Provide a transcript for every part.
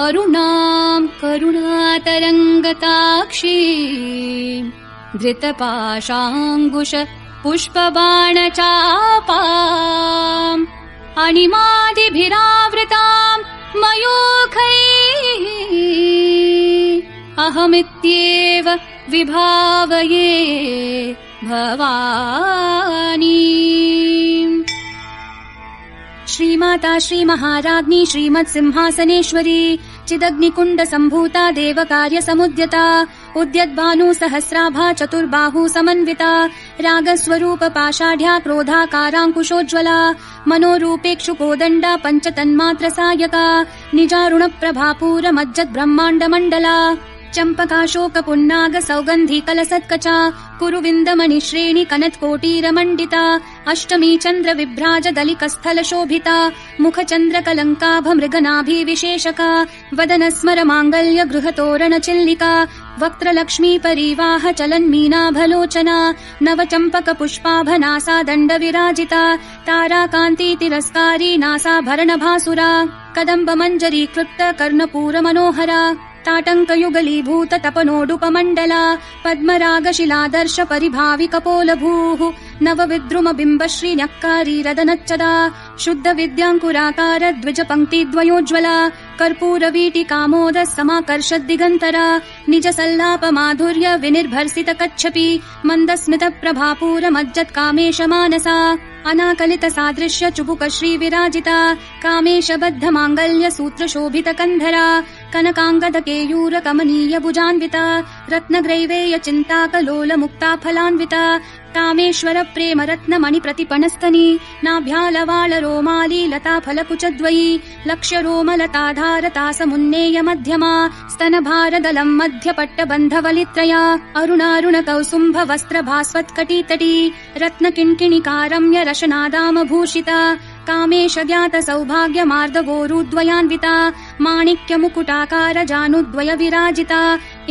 अरुणां करुणातरङ्गताक्षी धृतपाशाङ्कुश पुष्पबाणचापाम् अणिमादिभिरावृतां मयूखैः अहमित्येव विभावये भवानी। श्रीमाता श्रीमहाराज्ञी श्रीमत्सिंहासनेश्वरी चिदग्निकुण्ड सम्भूता देवकार्यसमुद्यता उद्यद्भानु सहस्राभा चतुर्बाहु समन्विता रागस्वरूप पाषाढ्या क्रोधाकाराङ्कुशोज्ज्वला मनोरूपेक्षुकोदण्डा पञ्चतन्मात्र सायका निजारुण प्रभापूरमज्जद्ब्रह्माण्डमण्डला चम्पकाशोक पुन्नाग सौगन्धी कलसत्कचा कुरुविन्दमणिश्रेणि कनत्कोटीरमण्डिता अष्टमी चन्द्र विभ्राज दलिकस्थल शोभिता मुखचन्द्र कलङ्काभ मृगनाभिविशेषका वदन स्मर माङ्गल्य गृहतोरण चिल्लिका वक्त्रलक्ष्मी परिवाह चलन्मीनाभलोचना नवचम्पक पुष्पाभनासा दण्ड विराजिता ताराकान्ति तिरस्कारी नासाभरण भासुरा कदम्ब मञ्जरीकृत कर्णपूर मनोहरा ताटङ्कयुगलीभूत तपनोडुपमण्डला पद्मरागशिलादर्श परिभावि कपोलभूः नवविद्रुम बिम्ब श्रीन्यक्कारी रदनच्चदा शुद्ध विद्याङ्कुराकार द्विज पङ्क्तिद्वयोज्ज्वला कर्पूरवीटिकामोद समाकर्षद्दिगन्तरा निज सल्लाप माधुर्य विनिर्भर्सित कच्छपि मन्दस्मित प्रभापूर मज्जत्कामेश मानसा अनाकलित सादृश्य चुबुक श्री विराजिता कामेश बद्ध माङ्गल्य सूत्र शोभित कन्धरा कनकाङ्गद केयूर कमनीय भुजान्विता रत्नग्रैवेय चिन्ताकलोल मुक्ता फलान्विता कामेश्वर प्रेम रत्न मणि प्रतिपणस्तनी नाभ्यालवाल रोमाली लता फलकुचद्वयी लक्ष्य रोमलताधारता समुन्नेय मध्यमा स्तनभारदलं मध्य पट्टबन्धवलित्रया अरुणारुण कौसुम्भ वस्त्र भास्वत्कटीतटी रत्न किङ्किणिकारम्य रशनादाम भूषिता कामेश ज्ञात सौभाग्य मार्दवोरुद्वयान्विता माणिक्य मुकुटाकार जानुद्वय विराजिता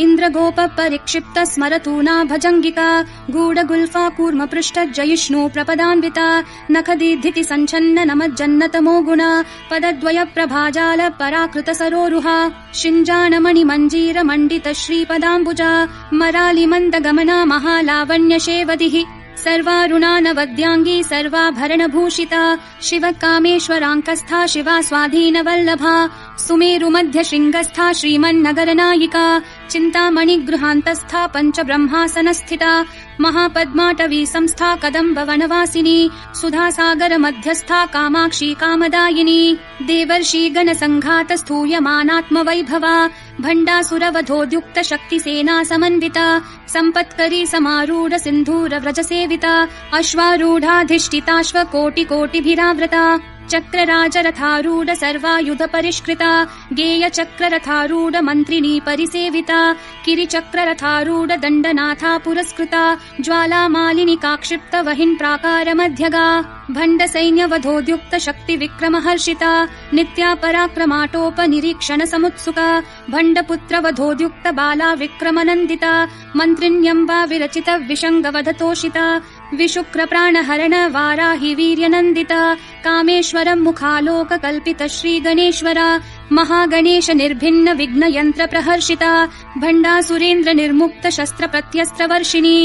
इन्द्रगोप परिक्षिप्त स्मरतूना भजङ्गिका गूढ गुल्फा कूर्म पृष्ठ जयिष्णु प्रपदान्विता नखदीधिति सञ्छन्न नमज्जन्नतमो गुण पदद्वय प्रभाजाल पराकृत सरोरुहा शिञ्जान मणि मञ्जीर मण्डित श्रीपदाम्बुजा मरालि मन्द गमना महालावण्य शेवदिः सर्वारुणानवद्याङ्गी सर्वाभरणभूषिता शिव कामेश्वराङ्कस्था शिवा स्वाधीन वल्लभा सुमेरु मध्य शृङ्गस्था श्रीमन्नगरनायिका चिन्तामणि गृहान्तस्था पञ्च ब्रह्मासनस्थिता महापद्माटवी संस्था कदम्ब वनवासिनी सुधासागर मध्यस्था कामाक्षी कामदायिनी देवर्षि गण संघात स्थूयमानात्म वैभवा भण्डासुरवधोद्युक्त शक्तिसेना समन्विता सम्पत्करी समारूढ सिन्धूर व्रज सेविता अश्वारूढाधिष्ठिताश्व कोटि कोटिभिरावृता चक्रराजरथारूढ सर्वायुध परिष्कृता गेय चक्ररथारूढ मन्त्रिणी परिसेविता किरिचक्ररथारूढ दण्डनाथा पुरस्कृता ज्वालामालिनी काक्षिप्त वहिन् प्राकार मध्यगा भण्ड सैन्यवधोद्युक्त शक्ति विक्रम हर्षिता नित्या पराक्रमाटोप निरीक्षण समुत्सुका भण्डपुत्र वधोद्युक्त बाला विक्रमनन्दिता मन्त्रिण्यम्बा विरचित विशङ्गवधतोषिता विशुक्र प्राणहरण वाराहि वीर्यनन्दिता कामेश्वरं मुखालोक कल्पित श्री गणेश्वरा महागणेश निर्भिन्न विघ्न यन्त्र प्रहर्षिता भण्डासुरेन्द्र निर्मुक्त शस्त्र प्रत्यस्त्र वर्षिणी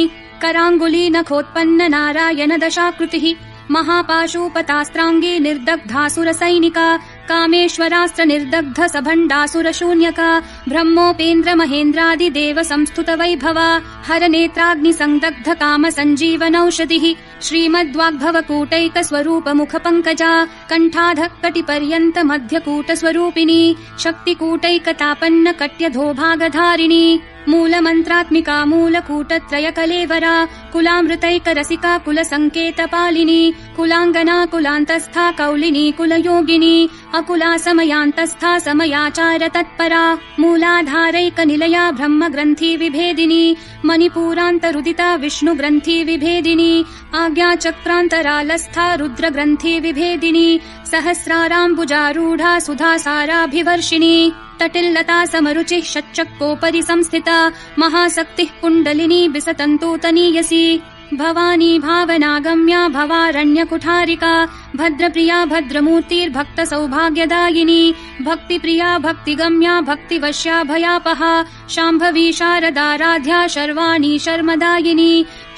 कराङ्गुली नखोत्पन्न नारायण दशाकृतिः महापाशुपतास्त्राङ्गी निर्दग्धासुर सैनिका कामेश्वरास्त्र निर्दग्ध सभण्डासुर शून्यका ब्रह्मोपेन्द्र महेन्द्रादि देव संस्तुत वैभवा हर नेत्राग्नि संदग्ध काम सञ्जीवनौषधिः श्रीमद्वाग्भव कूटैक स्वरूप मुख पंकजा कण्ठाध कटि पर्यन्त मध्य कूट स्वरूपिणी शक्ति कूटैक तापन्न कट्यधो भागधारिणी मूल मन्त्रात्मिका मूल कूटत्रय कलेवरा कुलामृतैक रसिका कुल संकेत पालिनी कुलांगना कुलान्तस्था कौलिनी कुलयोगिनी अकुला समयान्तस्था समयाचार तत्परा मूलाधारैक निलया ब्रह्म ग्रन्थि विभेदिनी मणिपूरान्तरुदिता विष्णु ग्रन्थि विभेदिनी आज्ञा चक्रान्तरालस्था रुद्र ग्रन्थि विभेदिनी सहस्राराम्बुजारूढा सुधासाराभिवर्षिणी तटिल्लता समरुचिः षट्चक्रोपरि संस्थिता महाशक्तिः कुण्डलिनी बिसतन्तु तनीयसी भवानी भावनागम्या भवारण्यकुठारिका भद्रप्रिया भद्रमूर्तिर्भक्तसौभाग्यदायिनी भक्तिप्रिया भक्तिगम्या भक्तिवश्या भयापहा शाम्भवी शारदाराध्या शर्वाणी शर्मदायिनी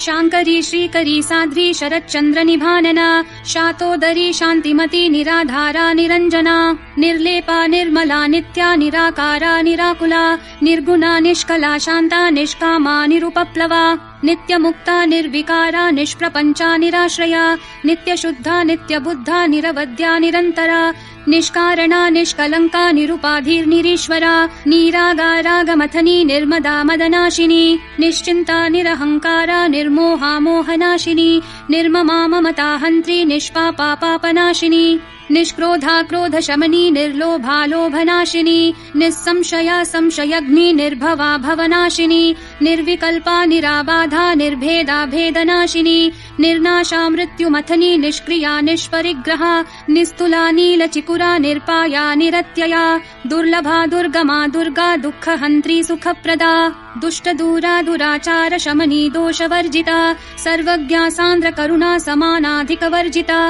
शाङ्करी श्रीकरी साध्वी शरच्चन्द्रनिभानना शातोदरी शान्तिमती निराधारा निरञ्जना निर्लेपा निर्मला नित्या निराकारा निराकुला निर्गुणा निष्कला शान्ता निष्कामा निरुपप्लवा नित्यमुक्ता निर्विकारा निष्प्रपञ्चा निराश्रया नित्यशुद्धा नित्यबुद्धा निरवद्या निरन्तरा निष्कारणा निष्कलङ्का निरुपाधिर्निरीश्वरा निरागारागमथनी निर्मदा मदनाशिनी निश्चिन्ता निरहङ्कारा निर्मोहा मोहनाशिनी निर्ममा ममता हन्त्री निष्पापा पापनाशिनी निष्क्रोधा क्रोधशमनी निर्लोभा लोभनाशिनी निस्संशया संशयग्नि निर्भवा भवनाशिनी निर्विकल्पा निराबाधा निर्भेदा भेदनाशिनी निर्नाशा मृत्युमथनी निष्क्रिया निष्परिग्रहा निस्तुला नीलचिकुरा निर्पाया निरत्यया दुर्लभा दुर्गमा दुर्गा दुःखहन्त्री सुखप्रदा दुष्टदूरा दुराचार शमनी दोषवर्जिता सर्वज्ञा सान्द्र करुणा समानाधिकवर्जिता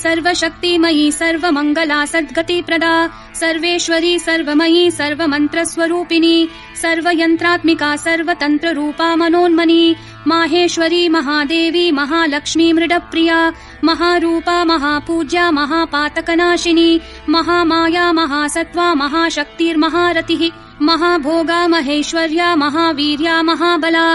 सर्वशक्तिमयी सर्वमङ्गला सद्गतिप्रदा सर्वेश्वरी सर्वमयी सर्वमन्त्रस्वरूपिणी सर्वयन्त्रात्मिका सर्वतन्त्ररूपा मनोन्मनी माहेश्वरी महादेवी महालक्ष्मी मृडप्रिया महारूपा महापूज्या महापातकनाशिनी महामाया महासत्त्वा महाशक्तिर्महारतिः महाभोगा महेश्वर्या महावीर्या महाबला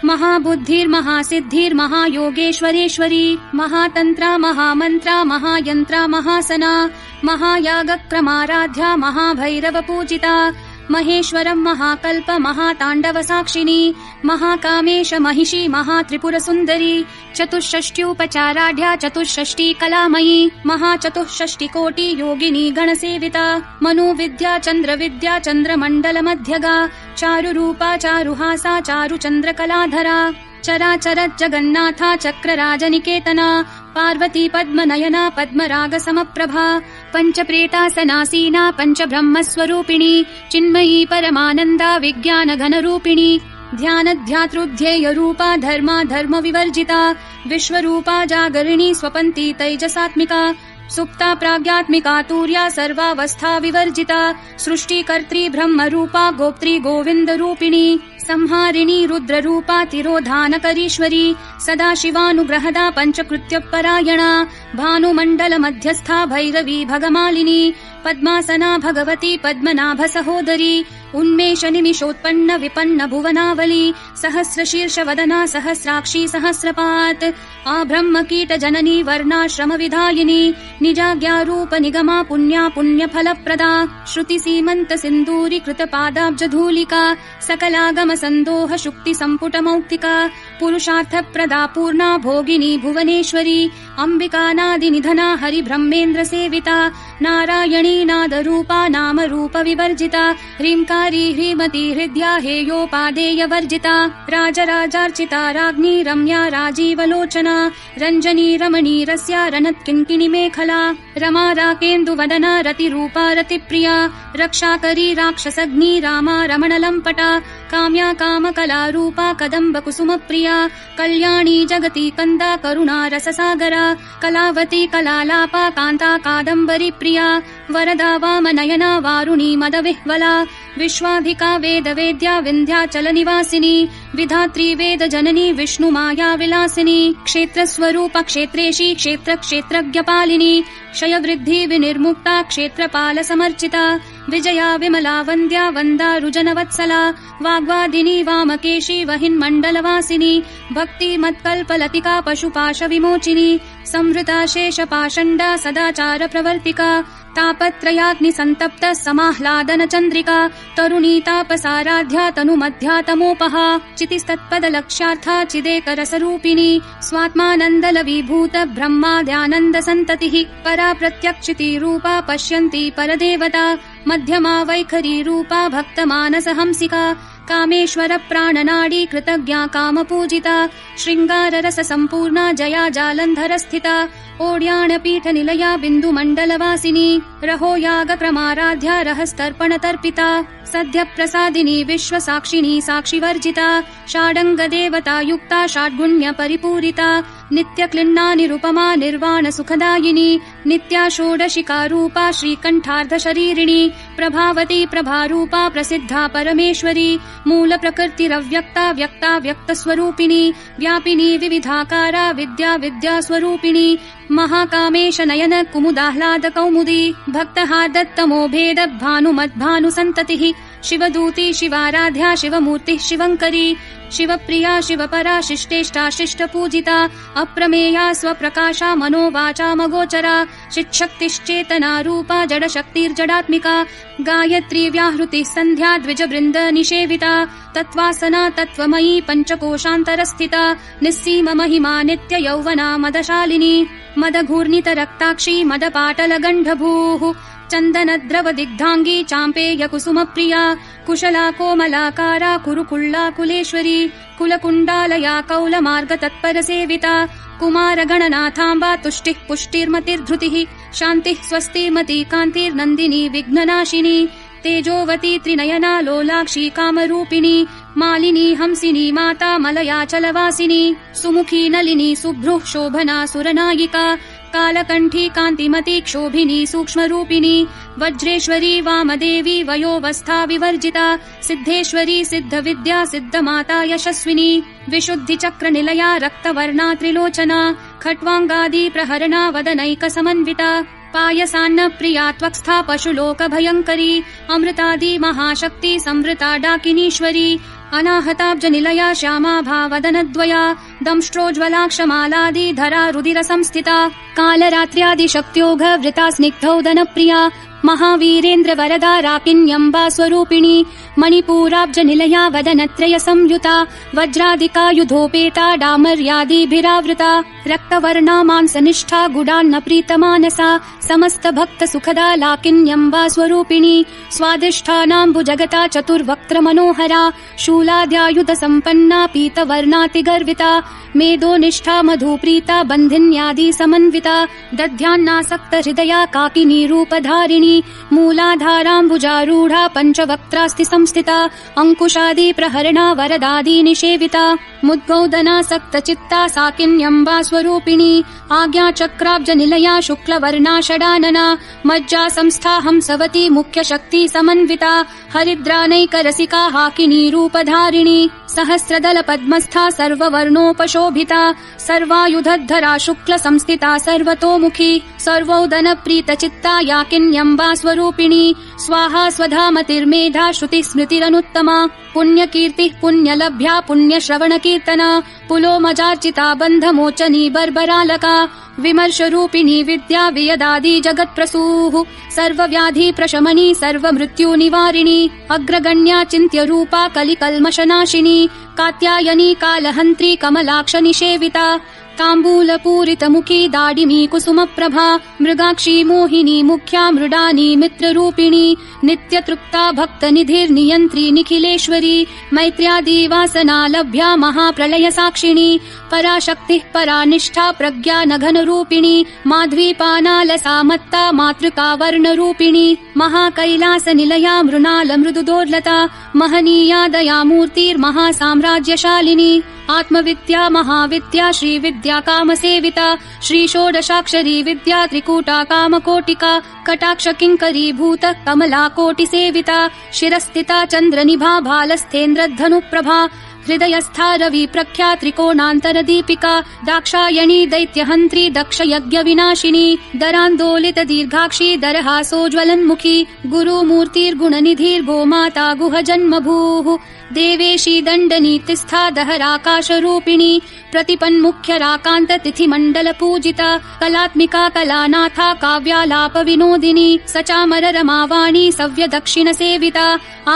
महाबुद्धिर्महासिद्धिर्महायोगेश्वरेश्वरी महातन्त्रा महामन्त्रा महायन्त्रा महासना महायागक्रमाराध्या महाभैरवपूजिता महेश्वरं महाकल्प महाताण्डवसाक्षिणी महाकामेश महिषी महात्रिपुरसुन्दरी चतुष्षष्ट्युपचाराढ्या चतुष्षष्टि कलामयी महाचतुष्षष्टिकोटि योगिनी गणसेविता मनोविद्या चन्द्रविद्या चन्द्रमण्डलमध्यगा चारुरूपा चारुहासा चारुचन्द्रकलाधरा चराचर जगन्नाथा चक्रराजनिकेतना पार्वती पद्मनयना पद्मरागसमप्रभा पञ्चप्रेतासनासीना पञ्चब्रह्मस्वरूपिणी चिन्मयी परमानन्दा विज्ञानघनरूपिणी ध्यानध्यातृध्येयरूपा धर्मा धर्मविवर्जिता विश्वरूपा जागरिणी स्वपन्ती तैजसात्मिका सुप्ता प्राज्ञात्मिका तूर्या सर्वावस्था विवर्जिता सृष्टिकर्त्री ब्रह्मरूपा गोप्त्री गोविन्दरूपिणी संहारिणी रुद्ररूपा तिरोधानकरीश्वरी सदाशिवानुग्रहदा पञ्चकृत्यपरायणा भानुमण्डलमध्यस्था भैरवी भगमालिनी पद्मासना भगवती पद्मनाभ सहोदरी उन्मेषनिमिषोत्पन्न विपन्न भुवनावली सहस्रशीर्षवदना सहस्राक्षी सहस्रपात् आब्रह्मकीट जननी वर्णाश्रमविधायिनी निजाज्ञारूप निगमा पुण्या पुण्यफलप्रदा श्रुतिसीमन्त सिन्दूरी कृतपादाब्जधूलिका सकलागम सन्दोह शुक्ति सम्पुटमौक्तिका पुरुषार्थप्रदा पूर्णा भोगिनी भुवनेश्वरी अम्बिकानादिनिधना हरिब्रह्मेन्द्र सेविता नारायणी नादरूपा नामरूप विवर्जिता ह्रींकारी ह्रीमती हृद्या हेयोपादेयवर्जिता राजराजार्चिता राज्ञी रम्या राजीवलोचना रञ्जनी रमणी रस्या रनत्किङ्किणी मेखला रमा राकेन्दुवदना रतिरूपा रतिप्रिया रक्षाकरी राक्षसग्नी रामा रमणलम्पटा काम्या कामकलारूपा कदम्बकुसुमप्रिया कल्याणी जगती कन्दा करुणा रससागरा कलावती कलालापा कान्ता कादम्बरी प्रिया वरदा वामनयना वारुणी मदविह्वला विश्वाधिका वेदवेद्या विन्ध्याचलनिवासिनी विधात्री वेदजननी विष्णुमाया विलासिनी क्षेत्रस्वरूप क्षेत्रेशी क्षेत्रक्षेत्रज्ञपालिनी क्षयवृद्धि विनिर्मुक्ता क्षेत्रपालसमर्चिता विजया विमला वन्द्या वन्दारुजनवत्सला वाग्वादिनी वामकेशी वहिन्मण्डलवासिनी भक्तिमत्कल्पलतिका पशुपाशविमोचिनी संवृता शेषपाषण्डा सदाचार प्रवर्तिका तापत्रयाग्निसन्तप्त समाह्लादन चन्द्रिका तरुणी तापसाराध्या तनुमध्यातमोपहा चितिस्तत्पदलक्ष्यार्था चिदेकरसरूपिणी स्वात्मानन्दलवीभूत ब्रह्माद्यानन्दसन्ततिः परा प्रत्यक्षितिरूपा पश्यन्ती परदेवता मध्यमा वैखरी रूपा भक्तमानसहंसिका कामेश्वर प्राणनाडी कृतज्ञा कामपूजिता शृंगाररस संपूर्णा जया जालंधर स्थिता ओड्याण पीठ निलया बिंदु मंडलवासिनी रहो याग क्रमाराध्या रहस्तर्पण तर्पिता सद्य प्रसादिनी विश्व साक्षिणी साक्षिवर्जिता षाडंग देवता युक्ता षाड्गुण्य परिपूरिता नित्य क्लिन्ना निरुपमा निर्वाण सुखदायिनी नित्या षोडशिका रूपा श्रीकंठार्ध शरीरिणी प्रभावती प्रभारूपा प्रसिद्धा परमेश्वरी मूल प्रकृतिरव्यक्ता व्यक्ता व्यक्त स्वरूपिणी व्यापिनी विविधाकारा विद्या विद्या स्वरूपिणी महाकामेश नयन कुमुदाह्लाद कौमुदी भक्तहा दत्तमो भेद भानुमद्भानु संततिः शिवदूती शिवाराध्या शिवमूर्तिः शिवंकरी शिवप्रिया शिवपरा शिष्टेष्टा शिष्टपूजिता अप्रमेया स्वप्रकाशा मनोवाचा मगोचरा चिच्छक्तिश्चेतना रूपा जडशक्तिर्जडात्मिका गायत्री व्याहृतिः संध्या द्विजवृन्द निषेविता तत्त्वासना तत्त्वमयी पञ्चकोशान्तरस्थिता निस्सीम महिमा नित्य यौवना मदशालिनी मदघूर्णित रक्ताक्षी मदपाटलगण्डभूः चन्दनद्रव दिग्धांगी चाम्पेय कुसुमप्रिया कुशला कोमलाकारा कुरुकुल्ला कुलेश्वरी कुलकुण्डालया कौलमार्ग तत्पर सेविता कुमारगणनाथाम्बा तुष्टिः पुष्टिर्मतिर्धृतिः शान्तिः स्वस्तिर्मती कान्तिर्नन्दिनी विघ्ननाशिनी तेजोवती त्रिनयना लोलाक्षी कामरूपिणी मालिनी हंसिनी माता मलयाचलवासिनी सुमुखी नलिनी सुभ्रुः शोभना सुरनायिका कालकंठी कांतिमती क्षोभिनी सूक्ष्मरूपिणी वज्रेश्वरी वामदेवी वयोवस्था विवर्जिता सिद्धेश्वरी सिद्धविद्या सिद्धमाता यशस्विनी विशुद्धिचक्र निलया रक्तवर्णा त्रिलोचना खट्वांगादि प्रहरणा वदनैक समन्विता पायसान्न प्रिया त्वक्स्था पशुलोक भयंकरी अमृतादि महाशक्ति संवृता डाकिनीश्वरी अनाहताब्ज निलया श्यामा भावदनद्वया दंष्ट्रोज्ज्वलाक्षमालादि धरा रुधिर संस्थिता कालरात्र्यादि शक्त्योघ वृता स्निग्धौदन प्रिया महावीरेन्द्र वरदा राकिन्यम्बा स्वरूपिणी मणिपूराब्ज निलया वदनत्रय संयुता वज्रादिकायुधोपेता डामर्यादिभिरावृता रक्तवर्णा मांसनिष्ठा गुडान्न प्रीतमानसा समस्त भक्त सुखदा लाकिन्यम्बा स्वरूपिणी स्वादिष्ठानाम्बुजगता चतुर्वक्त्र मनोहरा शूलाद्यायुध संपन्ना पीतवर्णातिगर्विता मेदोनिष्ठा मधुप्रीता बन्धिन्यादि समन्विता दध्यान्नासक्त हृदया काकिनी रूपधारिणी मूलाधाराम्बुजारूढा पञ्चवक्त्रास्ति संस्थिता अंकुशादि प्रहरणा वरदादि निषेविता मुद्गौदनासक्त चित्ता साकिन्यम्बा स्वरूपिणी आज्ञाचक्राब्ज निलया शुक्लवर्णा षडानना मज्जा संस्था हंसवती मुख्य शक्ति समन्विता हरिद्रानैकरसिका हाकिनी रूपधारिणी सहस्रदल पद्मस्था सर्ववर्णोपशोभिता सर्वायुधधरा शुक्ल संस्थिता सर्वतोमुखी सर्वोदन प्रीत चित्ता याकिन्यम्बा स्वरूपिणी स्वाहा स्वधामतिर्मेधा श्रुति स्मृतिरनुत्तमा पुण्यकीर्तिः पुण्यलभ्या पुण्यश्रवण कीर्तना पुलोमजार्चिता बन्धमोचनी बर्बरालका विमर्शरूपिणी विद्या वियदादि जगत्प्रसूः सर्वव्याधि प्रशमनी सर्वमृत्युनिवारिणी अग्रगण्या चिन्त्य रूपा कलिकल्मषनाशिनी कात्यायनी कालहन्त्री कमलाक्ष निषेविता ताम्बूलपूरितमुखी दाडिमी कुसुमप्रभा मृगाक्षी मोहिनी मुख्या मृडानी मित्ररूपिणी नित्यतृप्ता भक्तनिधिर्नियन्त्री निखिलेश्वरी मैत्र्यादि वासना लभ्या महाप्रलय साक्षिणी पराशक्तिः परानिष्ठा प्रज्ञा नघनरूपिणी माध्वीपानालसा मत्ता मातृका वर्णरूपिणी महाकैलास निलया मृणाल मृदुदोर्लता महनीया दयामूर्तिर्महासाम्राज्यशालिनी आत्मविद्या महाविद्या श्रीविद्या कामसेविता श्रीषोडशाक्षरी विद्या त्रिकूटा कामकोटिका कटाक्ष किंकरी भूत कमला कोटिसेविता शिरस्थिता चन्द्रनिभा भालस्थेन्द्रधनुप्रभा हृदयस्था रवि प्रख्या त्रिकोणान्तर दीपिका दाक्षायणी दैत्यहन्त्री दक्ष यज्ञ विनाशिनी दरान्दोलित दीर्घाक्षी दरहासोज्ज्वलन्मुखी गुरुमूर्तिर्गुणनिधिर्गोमाता गुह जन्मभूः देवेशी दण्डनीतिस्था दहराकाशरूपिणी प्रतिपन्मुख्यराकान्त तिथिमण्डल पूजिता कलात्मिका कलानाथा काव्यालाप विनोदिनी सचामर रमावाणी सव्य दक्षिण सेविता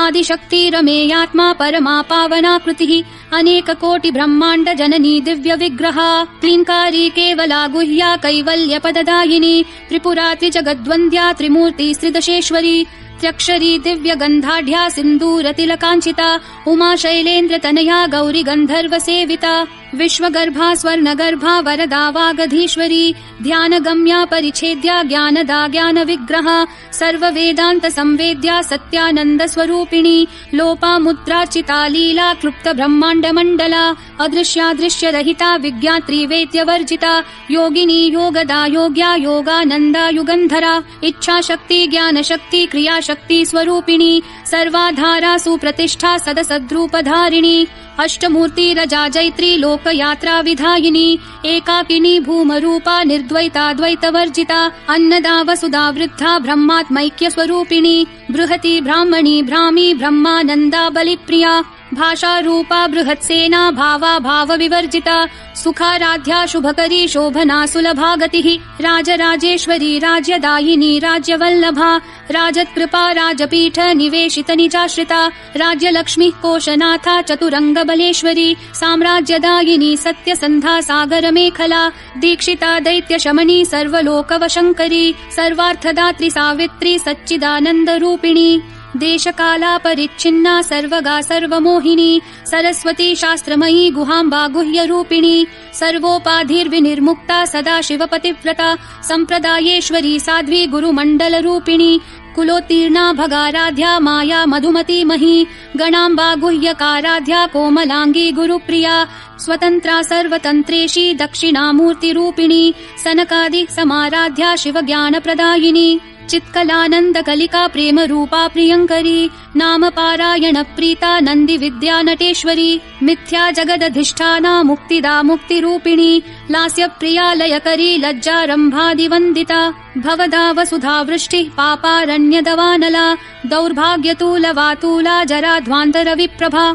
आदिशक्ति रमेयात्मा परमा पावना कृतिः अनेक कोटि ब्रह्माण्ड जननी दिव्य विग्रहा क्लीन्कारी केवला गुह्या कैवल्य पददायिनी त्रिपुरा त्रिजगद्वन्द्या त्रिमूर्ति त्रिदशेश्वरी त्र्यक्षरी दिव्यगन्धाढ्या सिन्दूरतिलकाञ्चिता उमा शैलेन्द्रतनया गौरी गन्धर्वसेविता विश्वगर्भा स्वर्णगर्भा वरदा वागधीश्वरी ध्यानगम्या परिच्छेद्या ज्ञानदा ज्ञानविग्रहा सर्ववेदान्तसंवेद्या सत्यानन्दस्वरूपिणी लोपामुद्रार्चिता लीला क्लुप्त ब्रह्माण्डमण्डला अदृश्यादृश्यरहिता विज्ञात्री वेद्यवर्जिता योगिनी योगदा योग्या योगानन्दा युगन्धरा इच्छाशक्ति ज्ञानशक्ति क्रियाशक्ति स्वरूपिणी सर्वाधारा सुप्रतिष्ठा सदसद्रूपधारिणी अष्टमूर्ति रजा जैत्री लोकयात्रा विधायिनी एकाकिनी भूमरूपा निर्द्वैताद्वैतवर्जिता अन्नदा वसुधा वृद्धा ब्रह्मात्मैक्य स्वरूपिणी बृहती ब्राह्मणी भ्रामी ब्रह्मानन्दा बलिप्रिया भाषा रूपा बृहत्सेना भावा भाव विवर्जिता सुखाराध्या शुभकरी शोभना सुलभा गतिः राजराजेश्वरी राज्यदायिनी राज्यवल्लभा राजत्कृपा राजपीठ निवेशित निजाश्रिता राज्यलक्ष्मी कोशनाथा चतुरंग बलेश्वरी साम्राज्यदायिनी सत्यसन्धा सागर मेखला दीक्षिता दैत्य शमनी सर्वलोकवशंकरी सर्वार्थदात्री सावित्री सच्चिदानंद रूपिणी देशकाला परिच्छिन्ना सर्वगा सर्वमोहिनी सरस्वती शास्त्रमयी गुहाम्बा गुह्यरूपिणी सर्वोपाधिर्विनिर्मुक्ता सदा शिवपतिव्रता संप्रदायेश्वरी साध्वी गुरुमण्डलरूपिणी कुलोत्तीर्णा भगाराध्या माया मधुमती मही गणाम्बा गुह्यकाराध्या कोमलांगी गुरुप्रिया स्वतंत्रा सर्वतंत्रेशी दक्षिणामूर्तिरूपिणी सनकादि समाराध्या शिवज्ञानप्रदायिनी चित्कलानंद कलिका प्रेम रूपा प्रियंकरी नाम पारायण प्रीता नंदी विद्या नटेश्वरी मिथ्या जगदधिष्ठाना मुक्तिदा मुक्तिरूपिणी लास्य प्रिया लयकरी लज्जारंभादिवंदिता भवदा वसुधा वृष्टि पापारण्यदवानला दौर्भाग्यतूलवातूला जराध्वांतर विप्रभा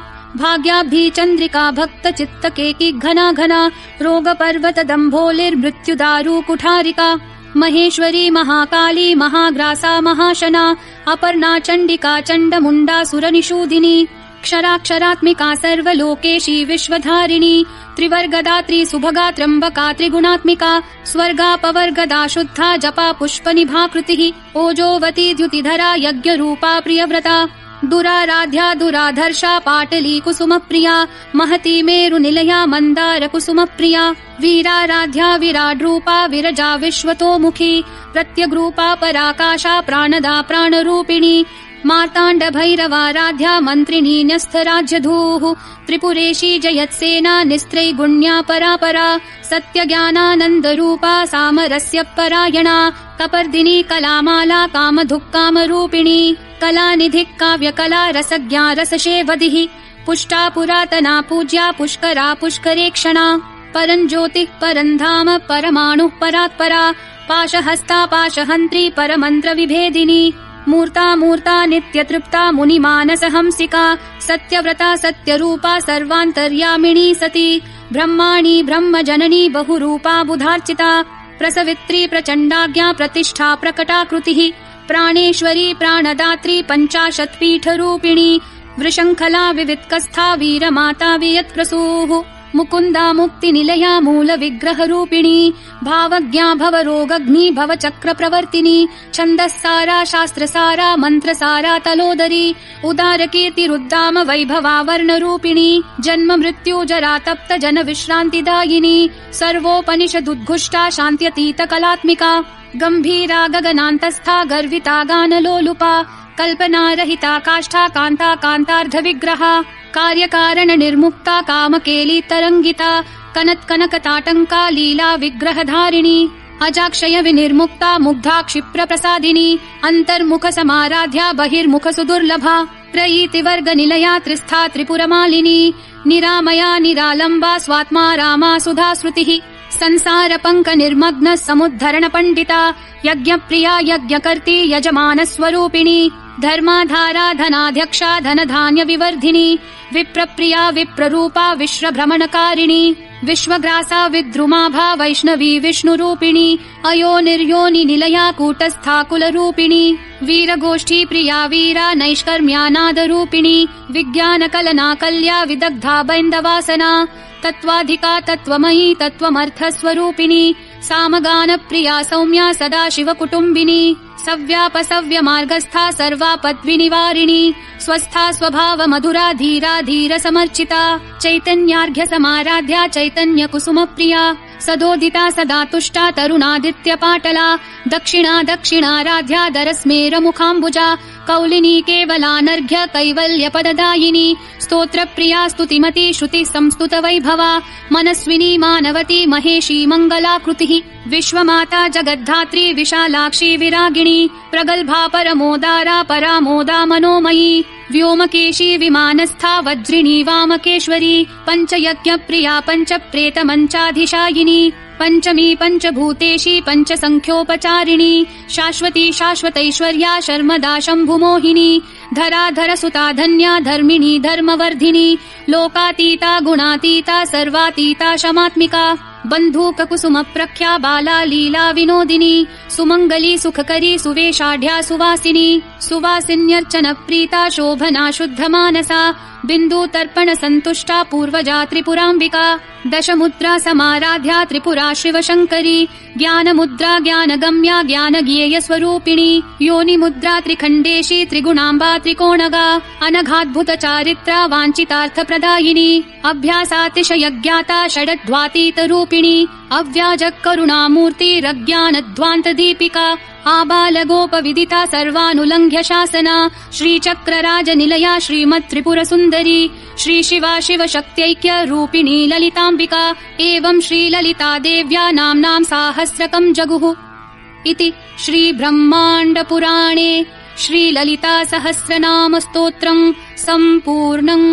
भाग्याभि चंद्रिका भक्त चित्त केकी घना घना रोग पर्वत दंभोलिर्मृत्युदारु कुठारिका महेश्वरी महाकाली महाग्रासा महाशना अपर्णा चंडिका चंडमुंडा सुरनिषूदिनी क्षराक्षरात्मिका सर्वलोकेशी विश्वधारिणी त्रिवर्गदात्री सुभगा त्र्यंबका त्रिगुणात्मिका स्वर्गापवर्गदा शुद्धा जपा पुष्पनिभाकृतिः ओजोवती द्युतिधरा यज्ञरूपा प्रियव्रता दुराराध्या दुराधर्षा पाटली कुसुमप्रिया महती मेरुनिलया मंदार कुसुमप्रिया वीराराध्या विराड्रूपा विरजा विश्वतोमुखी प्रत्यग्रूपा पराकाशा प्राणदा प्राणरूपिणी मार्ताण्ड भैरवाराध्या मन्त्रिणी न्यस्तराज्यधूः त्रिपुरेशी जयत्सेना निस्त्रैगुण्या परापरा सत्यज्ञानानन्दरूपा सामरस्य परायणा कपर्दिनी कलामाला कामधुक्कामरूपिणी कलानिधिः काव्यकला रसज्ञा रसशेवधिः पुष्टा पुरातना पूज्या पुष्करा पुष्करेक्षणा परञ्ज्योतिः परन्धाम परमाणुः परात्परा पाशहस्ता पाशहन्त्री परमन्त्र विभेदिनी मूर्ता मूर्ता नित्यतृप्ता मुनिमानसहंसिका सत्यव्रता सत्यरूपा सर्वान्तर्यामिणी सती ब्रह्माणी ब्रह्मजननी बहुरूपा बुधार्चिता प्रसवित्री प्रचण्डाज्ञा प्रतिष्ठा प्रकटाकृतिः प्राणेश्वरी प्राणदात्री पञ्चाशत्पीठरूपिणी वृषङ्खला विवित्कस्था वीरमाता वियत्प्रसूः मुकुन्दा मुक्तिनिलया मूलविग्रहरूपिणी भावज्ञा भवरोगग्नि भवचक्रप्रवर्तिनी छन्दस्सारा शास्त्रसारा मन्त्रसारा तलोदरी उदारकीर्तिरुद्दाम वैभवा वर्णरूपिणी जन्म मृत्यु जरा तप्त जन विश्रान्तिदायिनी सर्वोपनिषदुद्घुष्टा शान्त्यतीत कलात्मिका गम्भीरा गगनान्तस्था गर्विता गानलोलुपा कल्पनारहिता काष्ठा कान्ता कान्तार्ध विग्रहा कार्यकारण निर्मुक्ता कामकेली तरंगिता कनत्कनकताटंका लीला विग्रहधारिणी अजाक्षय विनिर्मुक्ता मुग्धा क्षिप्र प्रसादिनी अंतर्मुख समाराध्या बहिर्मुख सुदुर्लभा त्रयीतिवर्ग निलया त्रिस्था त्रिपुरमालिनी निरामया निरालंबा स्वात्मा रामा सुधा श्रुतिः संसार पंक निर्मग्न समुद्धरण पंडिता यज्ञप्रिया यज्ञकर्ती यजमान स्वरूपिणी धर्माधारा धनाध्यक्षा धनधान्य विवर्धिनी विप्रप्रिया विप्ररूपा विश्वभ्रमणकारिणी विश्वग्रासा विद्रुमाभा वैष्णवी विष्णुरूपिणी अयो निर्योनि निलया कूटस्था कुलरूपिणी वीरगोष्ठी प्रिया वीरा नैष्कर्म्यानादरूपिणी विज्ञानकलना कल्या विदग्धा बैन्दवासना तत्त्वाधिका तत्त्वमयी तत्त्वमर्थस्वरूपिणी सामगान प्रिया सौम्या सदा शिवकुटुम्बिनी सव्यापसव्य मार्गस्था सर्वापद्विनिवारिणी स्वस्था स्वभाव मधुरा धीरा धीर समर्चिता चैतन्यार्घ्य समाराध्या चैतन्य कुसुम प्रिया सदोदिता सदा तुष्टा तरुणादित्य पाटला दक्षिणा दक्षिणाराध्या दरस्मेर मुखाम्बुजा कौलिनी केवलानर्घ्य कैवल्य पददायिनी स्तोत्र प्रिया स्तुतिमती श्रुति संस्तुत वैभवा मनस्विनी मानवती महेशी मंगलाकृतिः विश्वमाता जगद्धात्री विशालाक्षी विरागिणी प्रगल्भा परमोदारा परामोदा मनोमयी व्योमकेशी विमानस्था वज्रिणी वामकेश्वरी पंचयज्ञ प्रिया पंच प्रेत मंचाधिशायिनी पंचमी पंचभूतेशी पंचसंख्योपचारिणी शाश्वती शाश्वतैश्वर्या शर्मदा शम्भुमोहिनी धराधर सुता धन्या धर्मिणी धर्मवर्धिनी लोकातीता गुणातीता सर्वातीता शमात्मिका बंधूक कुसुम प्रख्या बाला लीला विनोदिनी सुमंगली सुखकरी सुवेशाढ्या सुवासिनी सुवासिन्यर्चन प्रीता शोभना शुद्ध मानसा बिंदु तर्पण संतुष्टा पूर्वजा त्रिपुरांबिका दशमुद्रा समाराध्या त्रिपुरा शिव शंकरी ज्ञान मुद्रा ज्ञान गम्या ज्ञान ज्ञेय स्वरूपिणी योनि मुद्रा त्रिखंडेशी त्रिगुणांबा त्रिकोणगा अनघाद्भुत चारित्रा वांछितार्थ प्रदायिनी अभ्यासातिशय ज्ञाता षडध्वातीत रूपिणी अव्याज करुणामूर्ति रज्ञान ध्वांत दीपिका आबाल गोप विदिता सर्वानुलंघ्य शासना श्रीचक्रराज निलया श्रीमत् त्रिपुर सुंदरी श्री शिवा शिव शक्त्यैक्य रूपिणी ललितांबिका एवं श्री ललिता देव्या नाम्नां साहस्रकं जगुः इति श्री ब्रह्मांड पुराणे श्री ललिता सहस्रनाम स्तोत्रम् सम्पूर्णम्।